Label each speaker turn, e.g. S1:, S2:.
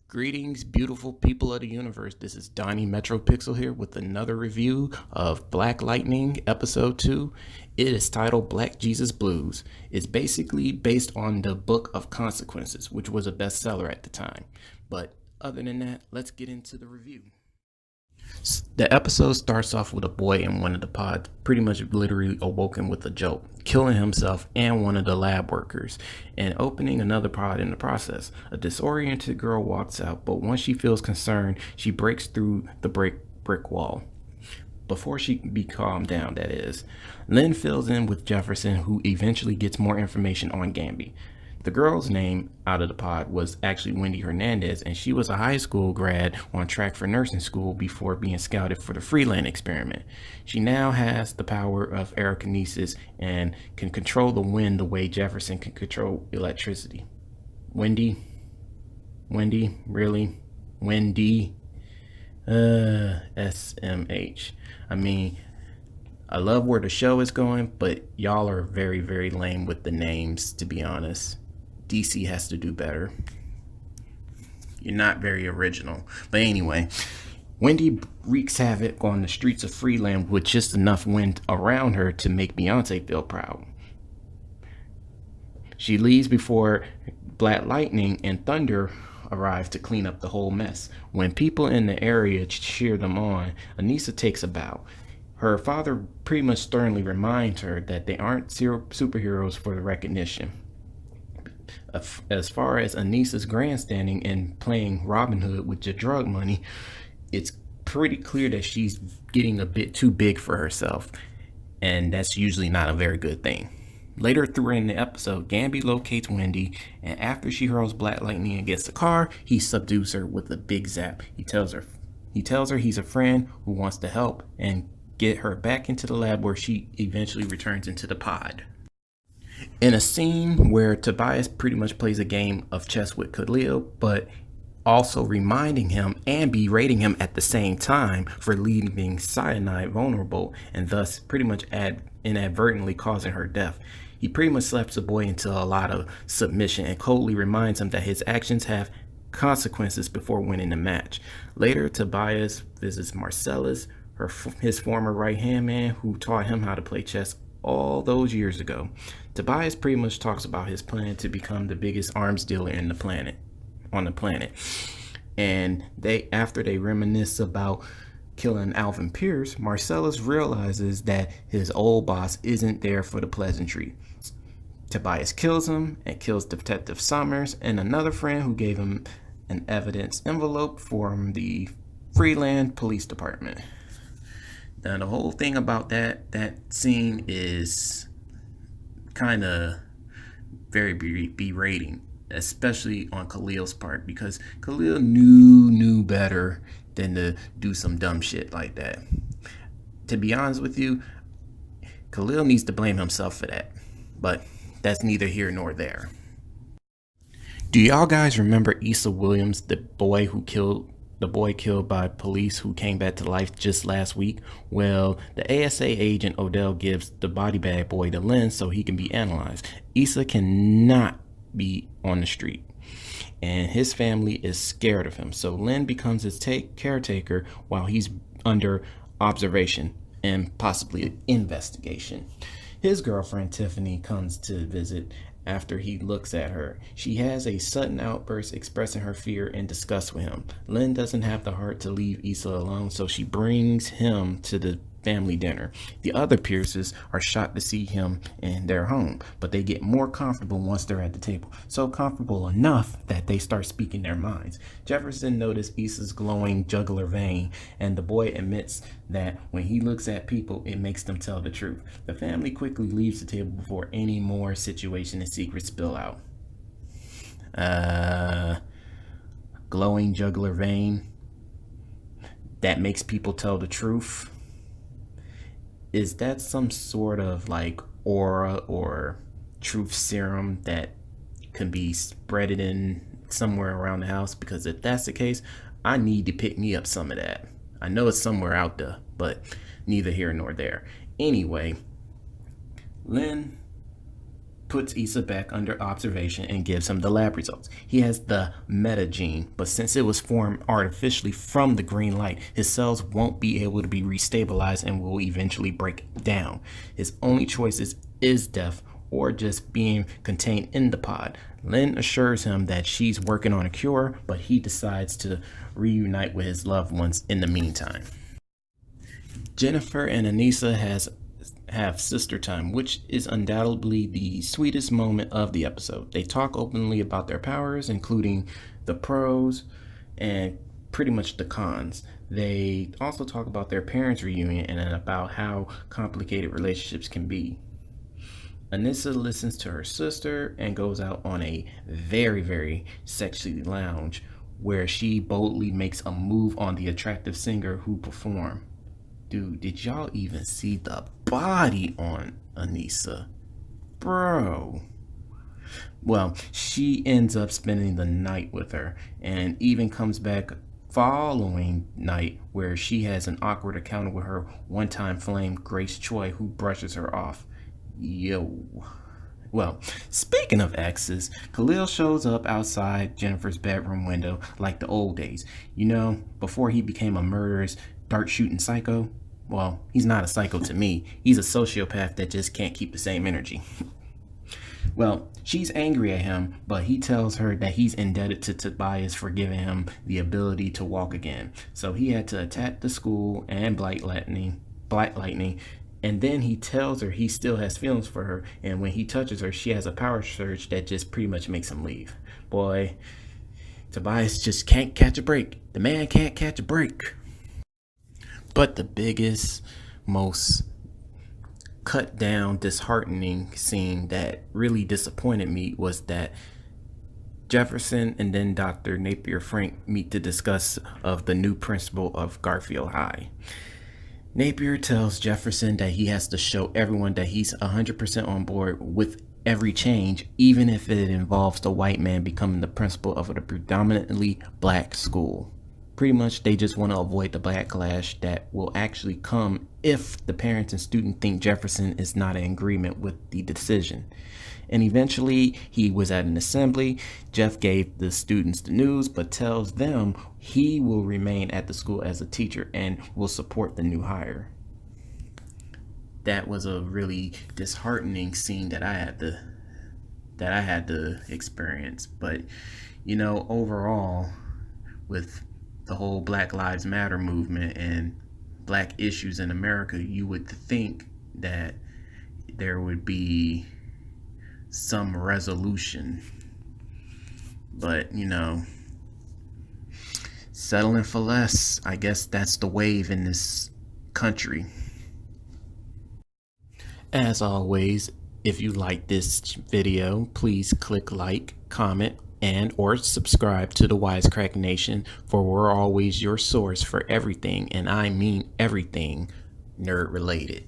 S1: Greetings, beautiful people of the universe. This is Donnie Metropixel here with another review of Black Lightning Episode 2. It is titled Black Jesus Blues. It's basically based on the Book of Consequences, which was a bestseller at the time. But other than that, let's get into the review. The episode starts off with a boy in one of the pods pretty much literally awoken with a joke, killing himself and one of the lab workers, and opening another pod in the process. A disoriented girl walks out, but once she feels concerned, she breaks through the brick wall. Before she can be calmed down, that is. Lynn fills in with Jefferson, who eventually gets more information on Gamby. The girl's name out of the pod was actually Wendy Hernandez, and she was a high school grad on track for nursing school before being scouted for the Freeland experiment. She now has the power of aerokinesis and can control the wind the way Jefferson can control electricity. Wendy? Really? Wendy? SMH. I mean, I love where the show is going, but y'all are very, very lame with the names, to be honest. DC has to do better. You're not very original. But anyway, Wendy wreaks havoc on the streets of Freeland with just enough wind around her to make Beyonce feel proud. She leaves before Black Lightning and Thunder arrive to clean up the whole mess. When people in the area cheer them on, Anissa takes a bow. Her father pretty much sternly reminds her that they aren't superheroes for the recognition. As far as Anissa's grandstanding and playing Robin Hood with your drug money, it's pretty clear that she's getting a bit too big for herself, and that's usually not a very good thing. Later through in the episode, Gamby locates Wendy, and after she hurls Black Lightning against the car, he subdues her with a big zap. He tells her he's a friend who wants to help and get her back into the lab, where she eventually returns into the pod. In a scene where Tobias pretty much plays a game of chess with Khalil, but also reminding him and berating him at the same time for leaving Cyanide vulnerable and thus pretty much inadvertently causing her death. He pretty much slaps the boy into a lot of submission and coldly reminds him that his actions have consequences before winning the match. Later, Tobias visits Marcellus, his former right-hand man who taught him how to play chess all those years ago. Tobias pretty much talks about his plan to become the biggest arms dealer on the planet. And after they reminisce about killing Alvin Pierce, Marcellus realizes that his old boss isn't there for the pleasantry. Tobias kills him and kills Detective Summers and another friend who gave him an evidence envelope from the Freeland Police Department. Now, the whole thing about that scene is kind of very berating, especially on Khalil's part, because Khalil knew better than to do some dumb shit like that. To be honest with you, Khalil needs to blame himself for that, but that's neither here nor there. Do y'all guys remember Issa Williams, the boy killed by police who came back to life just last week? Well, the ASA agent Odell gives the body bag boy to Lynn so he can be analyzed. Issa cannot be on the street, and his family is scared of him, so Lynn becomes his caretaker while he's under observation and possibly investigation. His girlfriend Tiffany comes to visit. After he looks at her, she has a sudden outburst expressing her fear and disgust with him. Lynn doesn't have the heart to leave Issa alone, so she brings him to the family dinner. The other Pierces are shocked to see him in their home, but they get more comfortable once they're at the table. So comfortable enough that they start speaking their minds. Jefferson noticed Issa's glowing jugular vein, and the boy admits that when he looks at people, it makes them tell the truth. The family quickly leaves the table before any more situation and secrets spill out. Glowing jugular vein that makes people tell the truth. Is that some sort of like aura or truth serum that can be spreaded in somewhere around the house? Because if that's the case, I need to pick me up some of that. I know it's somewhere out there, but neither here nor there. Anyway, Lynn puts Issa back under observation and gives him the lab results. He has the meta gene, but since it was formed artificially from the green light, his cells won't be able to be restabilized and will eventually break down. His only choices is death or just being contained in the pod. Lynn assures him that she's working on a cure, but he decides to reunite with his loved ones in the meantime. Jennifer and Anissa have sister time, which is undoubtedly the sweetest moment of the episode. They talk openly about their powers, including the pros and pretty much the cons. They also talk about their parents' reunion and about how complicated relationships can be. Anissa listens to her sister and goes out on a very, very sexy lounge where she boldly makes a move on the attractive singer who performed. Dude, did y'all even see the body on Anissa? Bro. Well, she ends up spending the night with her and even comes back following night where she has an awkward encounter with her one-time flame, Grace Choi, who brushes her off. Yo. Well, speaking of exes, Khalil shows up outside Jennifer's bedroom window like the old days. You know, before he became a murderous, dart-shooting psycho. Well, he's not a psycho to me. He's a sociopath that just can't keep the same energy. Well, she's angry at him, but he tells her that he's indebted to Tobias for giving him the ability to walk again. So he had to attack the school and Black Lightning, and then he tells her he still has feelings for her, and when he touches her, she has a power surge that just pretty much makes him leave. Boy, Tobias just can't catch a break. The man can't catch a break. But the biggest, most cut down, disheartening scene that really disappointed me was that Jefferson and then Dr. Napier Frank meet to discuss of the new principal of Garfield High. Napier tells Jefferson that he has to show everyone that he's 100% on board with every change, even if it involves the white man becoming the principal of a predominantly black school. Pretty much they just want to avoid the backlash that will actually come if the parents and students think Jefferson is not in agreement with the decision. And eventually he was at an assembly. Jeff gave the students the news, but tells them he will remain at the school as a teacher and will support the new hire. That was a really disheartening scene that I had to experience. But you know, overall, with the whole Black Lives Matter movement and black issues in America, you would think that there would be some resolution. But, you know, settling for less, I guess that's the wave in this country. As always, if you like this video, please click like, comment, and or subscribe to the Wisecrack Nation, for we're always your source for everything, and I mean everything nerd related.